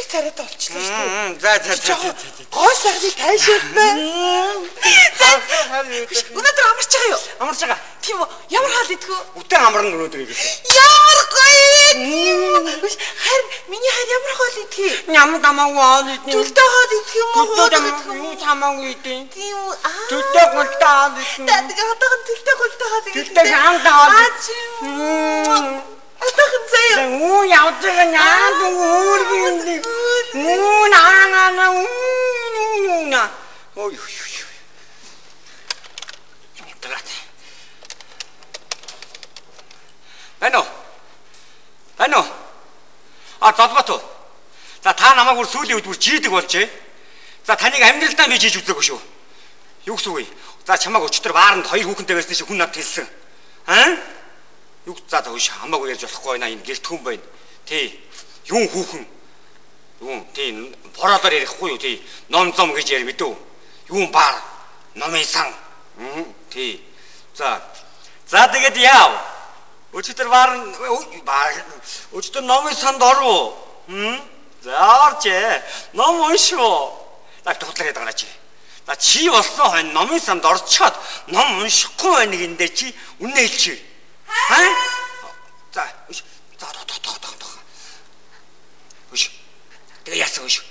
царайд олчлаа шүү дээ. За. Гой сарны тайшаад байна. Өнөөдөр амарч байгаа юу? Амарч байгаа. Тийм үү? Ямар хаал идэх вэ? Үтэн амарна өнөөдөр ирэх. Ямар гоё. Харин миний хайр ямар хаал идэх вэ? Ямар тамаагүй хаал идэх. Төлдөө хаал идэх юм уу? Юу тамаагүй идэх. Тийм үү? Төлдөө гөлтөө хаал идэх. Тэгээ одоохон төлдөө гөлтөө хаал идэх. Төлдөө хаалдаа хаал. Атахан заяа. Уу явж байгаа наад үүргэн. Уу наа. Ой. Ано. Залбатуу. За та намайг бүр сүүлийн үед бүр жийдэг болжээ. За таныг амьдралдаа би жийж үзээгүй шүү. Юу гэсэн үг вэ? За чамайг өчтөр бааранд 2 хүүхэнтэй байсан шиг хүн надад хэлсэн. Юу за үш хамаагүй ярьж болохгүй байна. Энэ гэрт хүн байна. Тий. Юун хүүхэн. Юун тий бородоор ярихгүй юу тий. Ном зом гэж яри мэдв. Юун баар. Номын сан. Тий. За тэгээд яав. Өчтөр бааранд өчтөр номын санд оров. За орчээ. Ном уншив. За тутлаад байгаа чи. За чи болсон хойно номын санд орчоод ном уншихгүй байна гиндэ чи үнэ хэлчих. За. Тэгээ яасан вэ?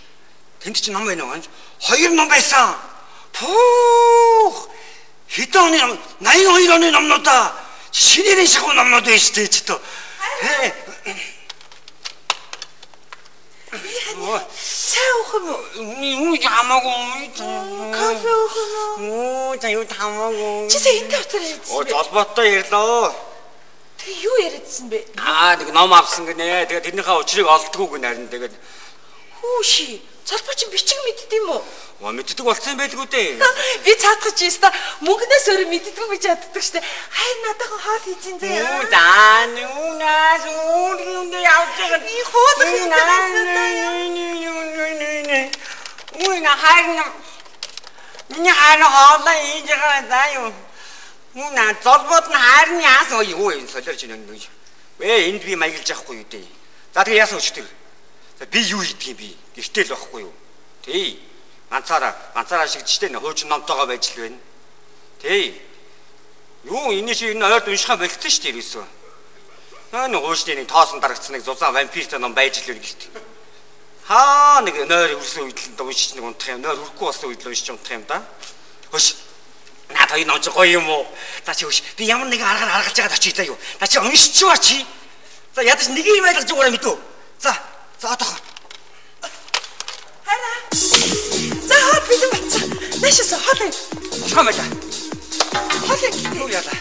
Тэнд чи ном байна уу? 2 ном байсан. Пүүх. Хэдэн оны ном? 82 оны номнуудаа. Шинээр шахуу номнууд байна шүү дээ чи тоо. Цаа уух юм уу? Юу ямаагүй. Кофе уух юм уу? За юу тамаагүй. Чи сая энэ утгаар ярьсан. Толботой ярьлаа. Тэгээ юу яриадсан бэ? Тэг ном авсан гинэ. Тэгээ тэрнийхээ учрыг олдгоогүй нарийн тэгээд хүүши. Цолбоо чи бичиг мэддэм үү? Мэддэг болсон байлгүй дээ. Би цаадах чи өста мөнгнөөс өөр мэддэггүй гэж яддаг штэ. Хайр надаахан хаал хийж ин зэ. Юу даа нүнаас үүргэндээ явж байгаа. Би хоолох юм даа. Уйна хайрна. Миний хайр хоолоо хийж байгаа даа юу. Нүна золбот нь хайрны яас юу юм солиорч байна нэг. Вэ энд би маяглаж явахгүй юу дээ. За тэгээ яасан өчтөр. За би юу хийдгийг би гэртэл байхгүй юу. Тий. Ганцаараа шигдчихтэй нэ хуучин номтойгоо байж л байна. Тий. Юу энэ шиг энэ ойрд уншихаа болчихсон шүү дээ ерөөсөө. Наа нэг хуучны нэг тоосон дарагдсан нэг зузаан вампиртай ном байж л байна гэрт. Нэг нойр үрсэн үед л уншиж нэг унтах юм. Нойр үрхгүй болсон үед л уншиж унтах юм да. Хөөш. Наад хоёр номч гоё юм уу? За чи хөөш. Би ямар нэгэн аргаар харгалж байгаад очиж таа юу. За чи уншчихваа чи. За ядаж нэг юм ойлгож байгаараа мэдв. За одоо. Хайра. За хот битэн бацаа. Нэшээс хот. Босгоо мэлээ. Хот юу яла.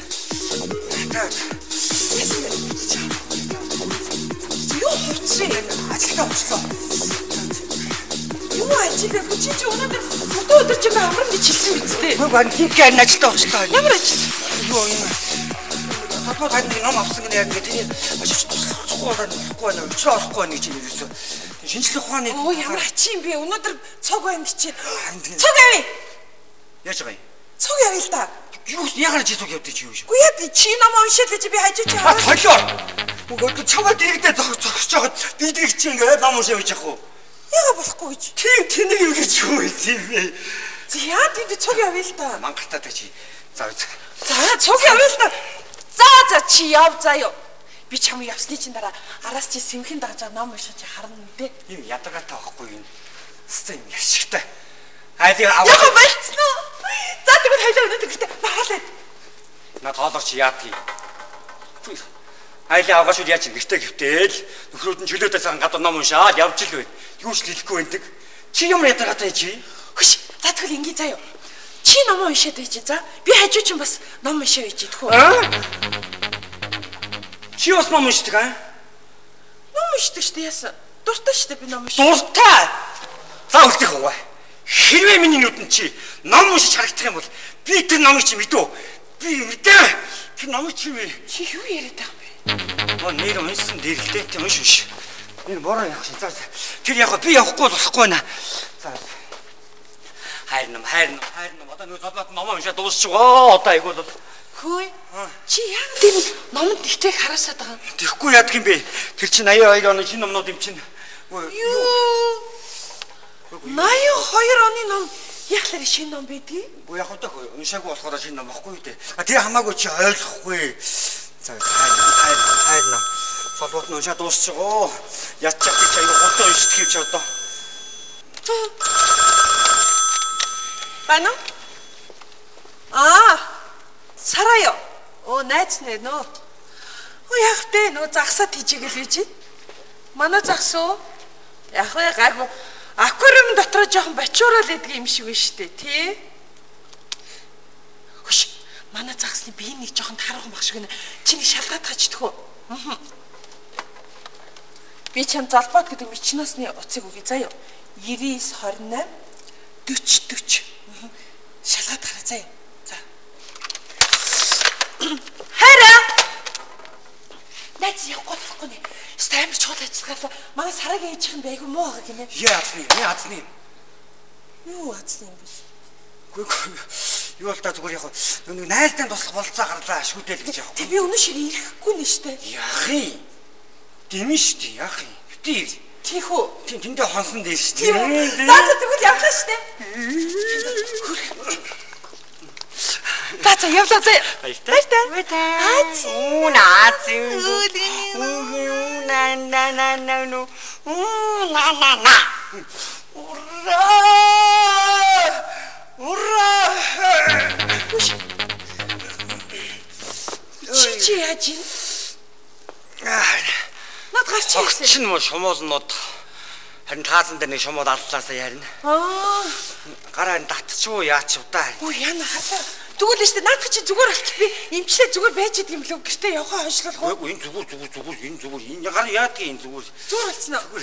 Юу хурцсан? Ажилдаа очлоо. Юу ажил вэ? Чи өнөөдөр өдөр чимээ амран гэж хэлсэн биз дээ. Гүн тийхээ ажилдаа очлоо. Ямар ажил? Юу юм. Толгой тань ном авсан гэнэ яг тийм ажиж туслахгүй байна. Өчрөөхгүй нэг чинь ерөөсөө. Шинжлэх ухааны ямар ачи юм бэ? Өнөөдөр цог байна гэж. Цог авъя. Яаж байгаа юм? Цог авъя л да. Юу яагаад чи цог явдаг чи юу шүү? Үгүй яа чи ном уншаад гэж би хажиж байгаа. Солио. Үгүй чамаа дэрэгдээ зогсож байгаа. Би дэрэг чи ингээд ном уншиж явж яах вэ? Яагаад болохгүй гэж? Тэнийг юу гэж юу юм бэ? За яа тийм цог явъя л да. Мангартаа чи. За цог явъя л да. За чи яв заяа. Би чамд явсны чинь дараа араас чи сэмхэн дагаж ном уншиж харна үү? Ийм ядагатай байхгүй юм. Стэм яшигтай. Яагаад болцсон уу? За тэгвэл хайлаа өнөдр гэртээ баалаа. На тоолооч яадгийг. Хайлаа авгаш үл яаж гэртээ гэвтэл нөхрүүд нь чөлөөдөө цагаан гадаа ном уншаад явж л байна. Юу ч хэлэхгүй байдаг. Чи ямар ядагатай чи? Хөш. За тэгвэл ингээ заяа. Чи ном уншаад байж. За би хажуу чинь бас ном уншаа байж идэх үү? Чи бас ном уншдаг аа? Ном уншдаг шүү дээ яасан. Дуртай шүү дээ би ном уншдаг. Дуртай. За үлдэх уу? Хэрвээ миний нүдэнд чи ном уншиж харагдах юм бол би тэр номыг чи мэдв. Би мэдээ. Тэр номыг чи юу яриад байгаа юм бэ? Нэр уншсан дэрэлтэй тийм унш. Энэ бороо явах шин. За тэр яг би явахгүй болохгүй байна. За. Хайр ном. Одоо нэг золбот ном уншаад дуусчихгоо. Одоо айгуул. Хөөе. Чи яг тийм номонд ихтэй хараасаад байгаа юм. Тэгэхгүй яадаг юм бэ? Тэр чинь 82 оны шинэ номнууд юм чинь Юу. 82 оны ном яхлаар шинэ ном байдгийг? Боо яг одоо уншаагүй болохоор шинэ ном баггүй дээ. Тэгээ хамаагүй чи ойлгохгүй. За хайр. Солбот нь уншаа дуусчихоо. Ятчих чи аяга хурдан уншиж хийвч одоо. Байна уу? Сараа. Найз нэ нөө. Яг тэ нөө загсаад хийжээгэл гэж. Манай загс уу? Яг гайгүй. Аквариум дотор жоохон бачуурал гэдэг юм шиг байна штэ, тий? Хөш, манай загсны бие нэг жоохон тархан баг шиг нэ. Чиний шалгаад гачдах уу? Би чам залбаад гэдэг мичнасны уцыг үгүй заяа. 99 28 40. Шалгаад гараа заяа. За. Хараа. Найз явахгүй нэ. Стамир чууд ажиллагаа. Манай сарагийн ээжийнх нь байгүй муу байгаа гинэ. Яатны. Юу атсны юм бэ? Юу л та зүгээр яг нэг найзтай туслах болцоо гарлаа шүтэл гэж яах. Тэг би өнөө шиг ирэхгүй нэ штэ. Яах юм? Дэмэн штэ яах юм? Битээ. Тийхүү. Тэндээ хонсон дээ штэ. За тэгвэл явлаа штэ. За явлаа заа. Баяртай. Ура! Чи яаж юм? Над гарч ирсэн. Чин мо шомоолнод харин таасан дээр нэг шомоод аллаасаа ярина. Гараа татчихуу яач удаа. Яна хатаа. Тэгвэл л штэ наадах чи зүгээр болчих би эмчлээ зүгээр байж идэг юм лөө гэртээ явахаа хойшлуулах уу? Энэ зүгээр энэ гараа яадаг энэ зүгээр. Зүгээр болцсон уу?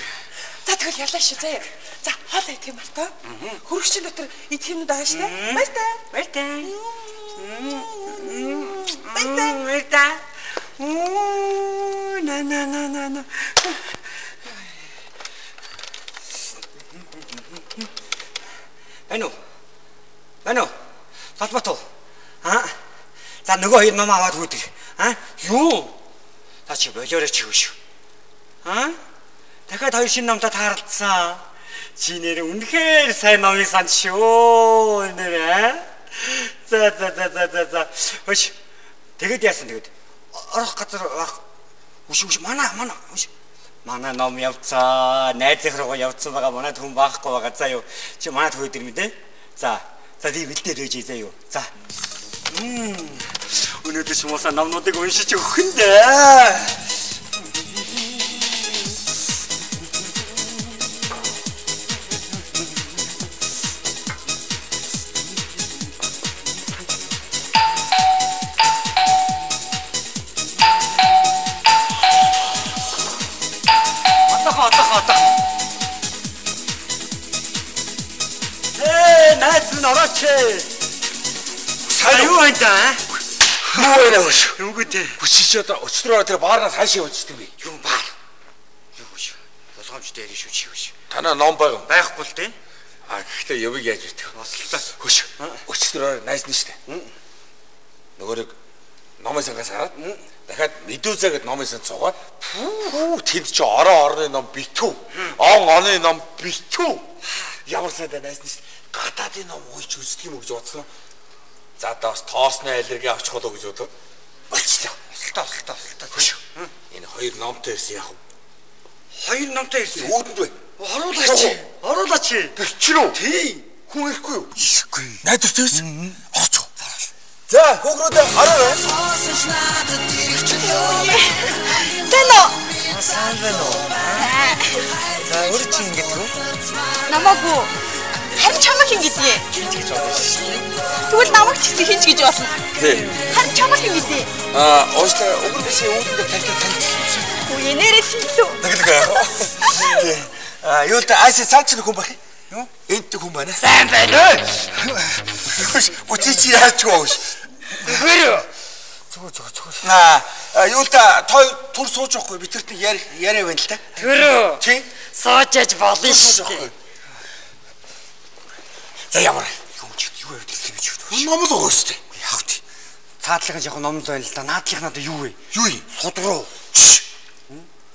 За тэгвэл ялаа шүү заяа. За хоол идэх юм байна та. Хөргөчийн дотор идэх юмуд байгаа штэ. Баяртай. На. Байна уу? Салбатуу. За нөгөө хоёр ном аваад хүйдэг. Юу? Та чи болоорой ч юу шүү. Дахиад хоёр шинэ номтой тааралцсан. Чи нэр үнэхээр сайн номын сан шүү. Нэр. За. Хөш. Тэгэд яасан тэгэд. Орох газар үш манай манай ном явцаа. Найзынх руу явцсан байгаа манайд хүн баахгүй байгаа. За юу. Чи манайд хөөд ирмэ дээ. За би бэлдээд өгье заа юу. За. Өнөөдөр шумаса номнуудыг уншиж өгөх нь дээ. Юу вэ та? Юу вэ нөөш? Юу гэдэг? Хүчиж одоо өчтөрөө тэр баарнаас хаашаа явчихдаг вэ? Юу баар? Юу биш. Болгоомжтой яриш шүү. Танаа ном байхгүй л дээ. Гэхдээ явыг яаж ирдэг? Бослоо. Хөш. Өчтөрөө найз нь штэ. Нөгөөрөг номын сангаас хараад дахиад медуза гэдэг номын сан цугаад тэнд чи орны ном битүү. Оны ном битүү. Ямар сайтай найз нь штэ. Гадаадын ном уйж үздэг юм уу гэж бодсон. За даас тоосны аллерги авчих болоо гэж бодлоо. Болчлоо. Осолтой. Хөш. Энэ хоёр номтой ирсэн яах вэ? Хоёр номтой ирсэн. Өөдөнд бай. Оруулаач. Бичрүү. Тий. Хүн ирэхгүй юу? Ирэхгүй. Найдвартай ирсэн. Орч. За, хүүхрүүдээ хараа. Сайн байна уу? За, өөр чи ингэж үү? Намаагүй. Харин чамаг ингэдэй. Гэж бодсон шүү дээ. Тэгвэл намайг ч гэсэн хинч гэж болно. Тий. Харин чамаг ингэдэй. Уучлаа, өгөрөөсөө үүдээ танилцсан. Үе нэрээ тэллүү. Тий. Юу л та айс цаач хүн бах. Юу? Энд хүн байна. Сайн байна уу? Үчиж яач вэ? Гэрээ. Зүгээр. Юу л та той түр сууж явахгүй би тэрт яриа байна л та. Гэрээ. Тий. Соожж болно шүү дээ. За ямар юу вэ гэж ном л өгөөстэй. Яг тий. Цаадлахын яг ном л байна л да. Наадлах надад юу вэ? Юу юм? Судруу.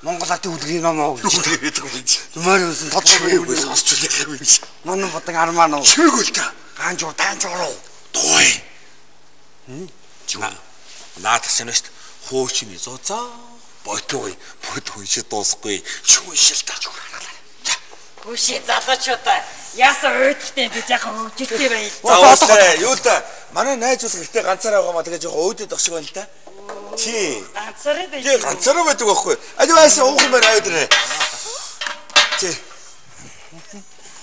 Монгол Ардын үлгэрийн ном аа гэж. Мөр үсэн Чимээгүй сонсч үлээхгүй юм шиг. Нон бодог армаа нөө. Чимээгүй л та. Таанчуруу. Той. Наад чинь шүү дээ. Хуучны зузаа. Ботгүй шиг дуусахгүй. Шүүшил та. Гүши залуучуудаа яасан уйдахтэй би жоохон хөвжөлтэй байл. За юу л да. Манай найз бол ихтэй ганцаараа байгаа маа тэгээ жоохон өөдөд ах шиг байна л да. Чи Ганцаараа байл. тий ганцаараа байдаг байхгүй. Аливаасан уух юм байна өөдрөө. Чи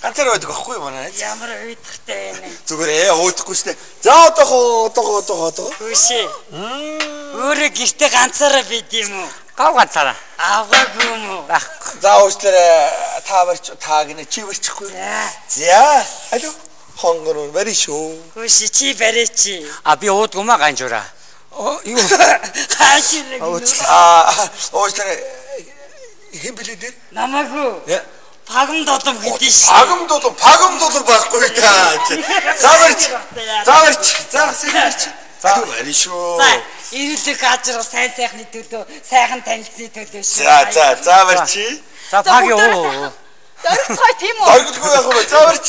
ганцаараа байдаг байхгүй манай найз. Ямар уйдахтэй байна. Зүгээр өөдөхгүй штэ. За одоо. Гүши. Өөрөө гэртээ ганцаараа байд юм уу? Гав ганцаараа. Аваагүй юм уу? За уучлаарай. Та гинэ чи барьчихгүй. За. Алло. Хонгор барь шүү. Гүши чи барьчи. Би уудгумаа ганжураа. Юу? Хаашиг. Уучлаарай. Хэм билээ? Намаагүй. Пагам додом гэдэг шээ. Пагам додом байхгүй та. Заварч. За барь шүү. За, ирүүлэг газар сайн сайхны төлөө, сайхан танилцсны төлөө шүү. За барьч. За паги оо. Дөрөвцгой тийм үү? Дөрөвдгөө яг уу. За барьч.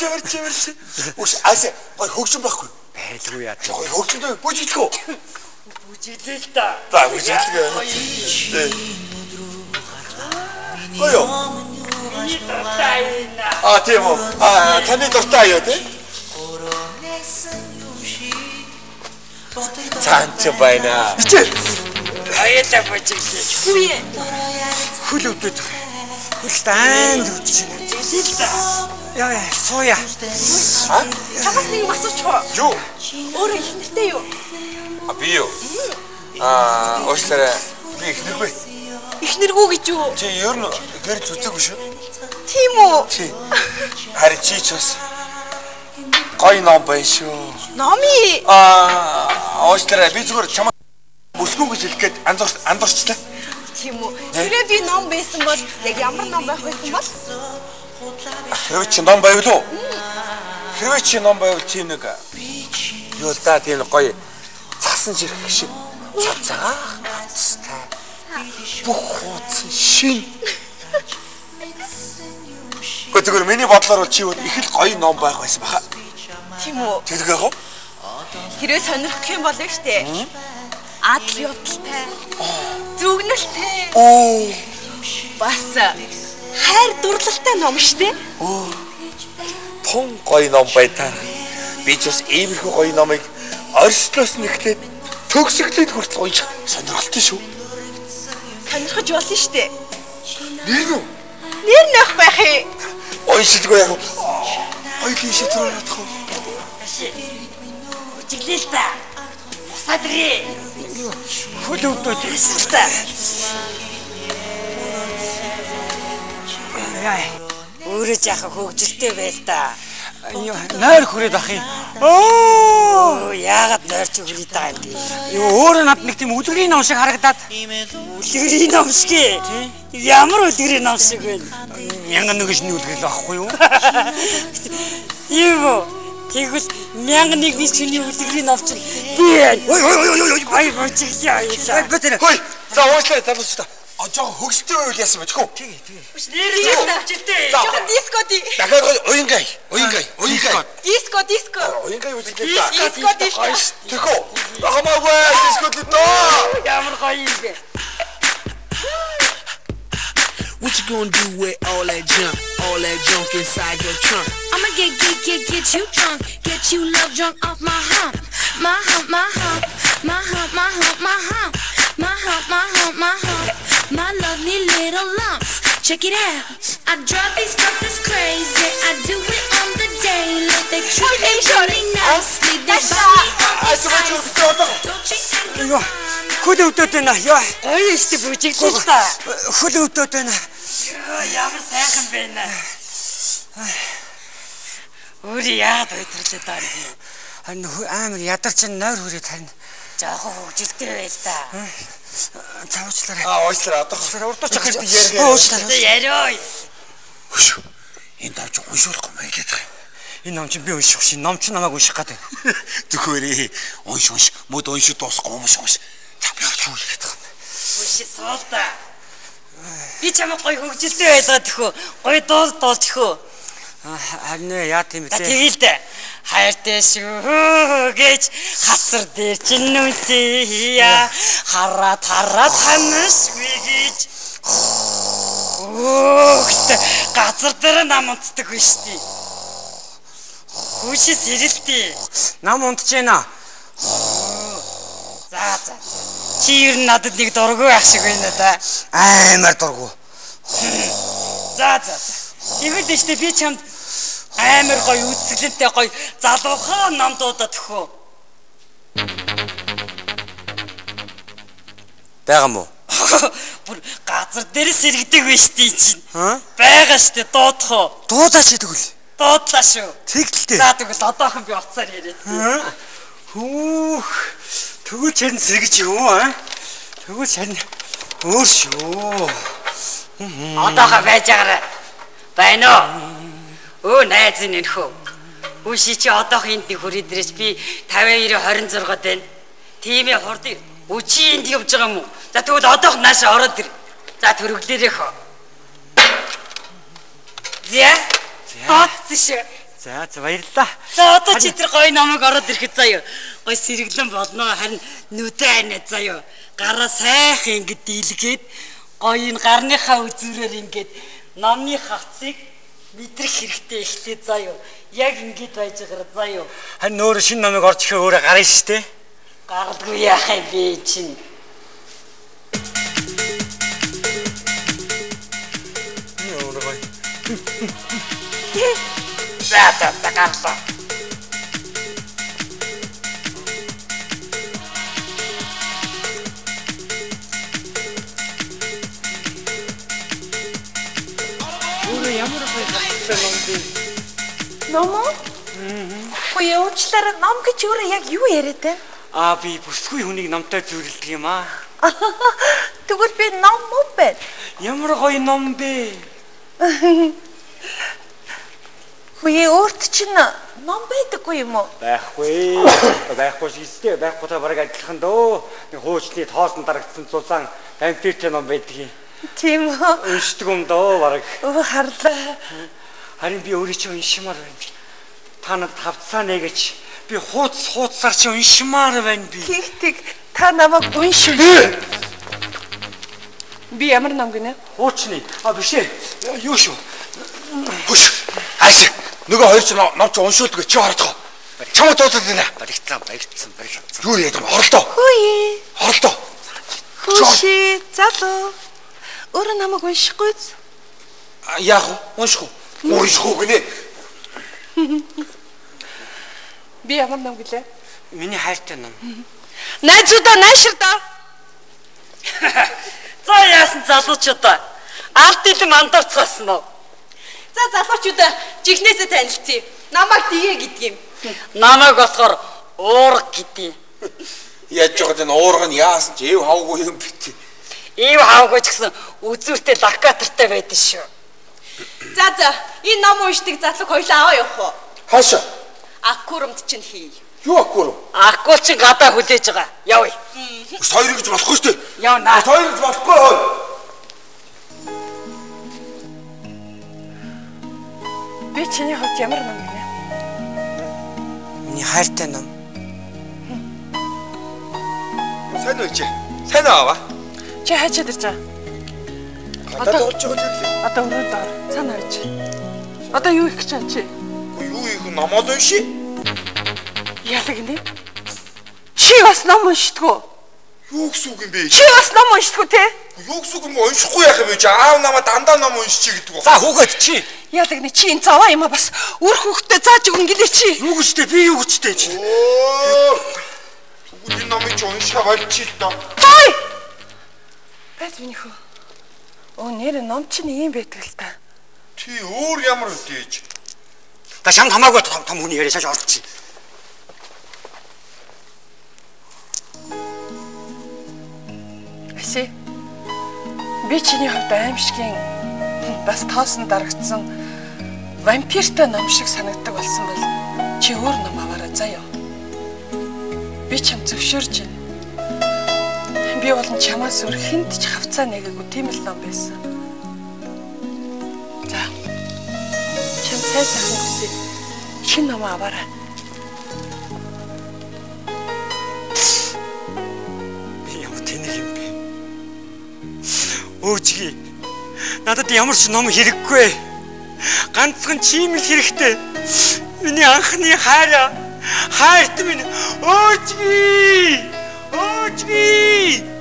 Үш аса гой хөгжим байхгүй. Байлгүй яа. Гой хөгжимтэй бүжиглэхүү. Бүжиглээ л да. За бүжиглээ. Гой юу? Миний дуртай. Тийм үү. Таны дуртай юу те? Цаанч байна. Аяла бүжиглээ. Хүү. Хөл өвдөд. Хөл таанд үтчих. Яа, сууя. Чамаас нэг асууч хоо. Юу? Өөрөө их нэртэй юу? Би юу? Уучлаарай. Би их нэргүй. Их нэргүй гэж юу? Чи ер нь гэр зүтгэв шүү. Тийм үү? Чи. Харин чи ч бас гоё ном байна шүү. Номи. Уучлаарай. Би зүгээр чамаа өсгөө гэж хэлэх гээд андуурчлаа. Тийм үү? Тэрээ би ном байсан бол яг ямар ном байх байсан бол? Хэрвээ чи ном байвал уу? Хэрвээ чи ном байвал чи нэг юу та тийм гоё цасан жирэх шиг цацаах тастай бүх хуудсан шин. Гэхдээ миний бодлоор бол чи их л гоё ном байх байсан баха. Тийм үү? Тэргээ яг Хэрвээ сонирхох юм бол штэ. Адал явдалтай. Зүгнэлтэй. Бас хайр дурлалтай ном штэ. Тун гоё ном бай та. Би ч бас иймэрхүү гоё номыг орчлоос нэгтлээд төгсгөлээд хүртэл унших сонирхолтой шүү. Сонирхож болно штэ. Нэр нь Нэр нөх байх юм. уншилгүй яг гоё тийш төрөөдөх үү? Бүжиглээ л та. Бусадрээ. Хөл өвдөд. Эсвэл та. Яа. Өөрөө жаахан хөвгөлтэй байл та. Нойр хүрээд ах юм. Яагаад нойрч хүрээд байгаа юм бэ? Өөрөө над нэг тийм үлгэрийн ном шиг харагдаад. Үлгэрийн ном шиг. Ямар үлгэрийн ном шиг вэ? 1001 үлгэр л байхгүй юу? Юу? Тэгвэл 1001 хүний үлгэрийн ном чинь би. Ой бочигчаа. Хөөе. За уучлаарай залууч та. Жоо хөгсөлтэй байвал яасан бэ тэхүү? Нэр юм авчилтэй. Жоо дискоди. Дахиад уянгай. Диско. Уянгай үзлээ та. Диско. Тэхүү. Хамаагүй дискоди тоо. Ямар гоё юм бэ? What you gonna do with all that junk inside your trunk? I'ma get you drunk, get you love drunk off my hump, my hump, my hump, my hump, my hump, my hump, my hump, my hump, my hump, my lovely little lumps. Check it out. I drive these fuckers crazy. I do it on the daily. They treat me really nicely. They buy me all this ice. Don't you ever Хөл өвдөд байна. Яа. Гоё штэ бүжиглээ л та. Хөл өвдөд байна. Ямар сайхан байна. Өөрөө яагаад өдөрлөө даа юм. Харин амар ядарч нойр хүрээд харин Жаахан хөвгөлтэй байл та. Цаачлаарай. Уучлаарай одоо Урдууч гэж би яриа. уучлаарай. Яриа. Хөш. Энэ давч уншуулахгүй маяг гэдэг юм. Энэ ном чинь би унших шин. Ном чинь намайг унших гэдэг. Зөвхөрөө унш. Мод уншиж дуусахгүй юм. За би юу хийх гэдэг юм. Үгүй суулта. Би чамайг гоё хөгжилтэй байлгаад төхөө. Гоё дуулж төхөө. Харин яа тийм За үү? тэгэл дээ. Хайртай шүү гэж хасар дээр чинь нүсэя. Хараад ханасгүй гэж. Газар дээр нам унтдаг биш тий. Хүшис ирэлтий. Нам унтж байна. За. Чи ер нь надад нэг дургүй ах шиг байна да. Аймар дургу. За. Тэгвэл дэжтэй би чамд амар гоё үзэсгэлэнтэй гоё залуухан нам дуудаад төхөө. Байгаа мó? Бүр газар дээр сэргдэг биш тий чинь. Байгаа штэ дуудах уу? Дуудаач тэгвэл. Дуудлаа шүү. Тэгтэлтэй. За тэгвэл одоохон би уцаар яриад. Хүүх. Тэгвэл чарн сэргэж юу аа? Тэгвэл чарн өөр шүү. Одоохон байж байгаарай. Байна уу? Найз нэнхүү. Үши чи одоохон энд нэг хөр идрээс би 52 26 байна. Тимээ хурдыг үчи энд явж байгаа юм уу? За тэгвэл одоохон наашаа ороод ир. За төрөглөөрэй хөө. Атсш. За баярлалаа. За одоо чи тэр гоё намайг ороод ирэхэд заяа. Гоё сэргэлэн болно. Харин нүдэ анаа заяа. Гараа сайхан ингэж дийлгээд гоё энэ гарныхаа үзүүрээр ингэж номны хавцыг мэдрэх хэрэгтэй ихтэй заяа. Яг ингэж байж байгаа заяа. Харин нөөрэ шинэ номыг орж ирэхээ өөрөө гарна штэ. Гардгүй яахаа би чинь. За гарсан. Ямар байх вэ? Ном уу? Хөөе уучлаарай. Ном гэж өөрөө яг юу яриад байна? Би бүсгүй хүнийг номтой зөвлөдөг юм аа. Тэгвэл би ном уу бэ? Ямар гоё ном бэ? Хөөе өөрт чинь ном байдаггүй юм уу? Байхгүй. Байхгүй шигтэй байхгүй та бараг адилхан дөө. Нэг хуучны тоолсон дарагдсан цулаан ампиртэй ном байдгийг. Тийм үү? Уншдаг юм дөө бараг. Харлаа. Харин би өөрөө чи уншмаар байна. Та надад хавцаа нэгэж би хууцсаар чи уншмаар байна би. Тэг та намайг уншив. Би ямар ном гинэ? Хуучны. Биш ээ. Юу шүү? Хөш. Хайш. Нөгөө хоёр ч ном чи уншуулдаг чи ордох. Чамд дуудаад байна. Баригдсан. Юу яа гэм орлоо. Хөөе. Орлоо. Хөши залуу. Өөрөө намайг уншихгүй. Яах вэ? Унших уу? Унших уу гинэ. Би ямар ном гэлээ? Миний хайртай ном. Найзуудаа найширдаа. За яасан залуучуудаа. Ард илэн андарцгаасан уу? За залуучуудаа жигнэсээ танилцъя. Намайг тгээ гэдэг юм. Намайг болохоор уурга гэдэг. Яаж жоод энэ уурга нь яасан ч эв хавгүй юм бит. Ив хавгаж гэсэн үзүүртэй лакатортай байдаг шүү. За энэ ном уншдаг залууг хоёлаа аваа явах уу? Хаашаа? Аккурамд чинь хий. Юу аккур? Аккур чинь гадаа хүлээж байгаа. Явъя. Соёр гэж болохгүй шүү дээ. Явна. Соёр гэж болохгүй хой. Би чиний хувьд ямар ном гинэ? Миний хайртай ном. Сайн уу чи? Сайн аа. Чи хайчаад ирж байгаа. Одоо орж байгаа юм. Одоо өрөөнд ор. Цаана харж. Одоо юу их гэж чам чи? Юу их номоод унши? Яалаг нэ? Чи бас ном уншдаггүй. Юу гэсэн үг юм бэ? Чи бас ном уншдаггүй те? Юу гэсэн үг юм уншихгүй яах юм бэ? Аав намаа дандаа ном уншчих гэдэг үү? За хүүхэд чи. Яалаг нэ чи энэ заваа юм а бас үр хүүхдэд зааж өгөн гэлээ чи. Юу гэжтэй би юу гэжтэй чи. Үгүй номыг ч уншаа болчих л доо. Хай! Бац миний хөө. Нэр ном чинь ийм байдаг л та. Чи өөр ямар үдээж? Та шанд хамаагүй том хүний яриа шаш орчих. Эсэ. Би чиний хувьд аимшигын бас тоосон дарагдсан вампиртай ном шиг санагддаг болсон бол чи өөр ном аваарай заяа. Би чам зөвшөөрч байна. Би болон чамаас өөр хүнд ч хавцаа нэгээгүй тийм л ном байсан. сайн сайхан хүсье. Шинэ ном аваарай. Би ямар тэнэг юм бэ? Өөчги. Надад ямар ч ном хэрэггүй. Ганцхан чим л хэрэгтэй. Миний анхны хайрт минь өөчги. Өөчги.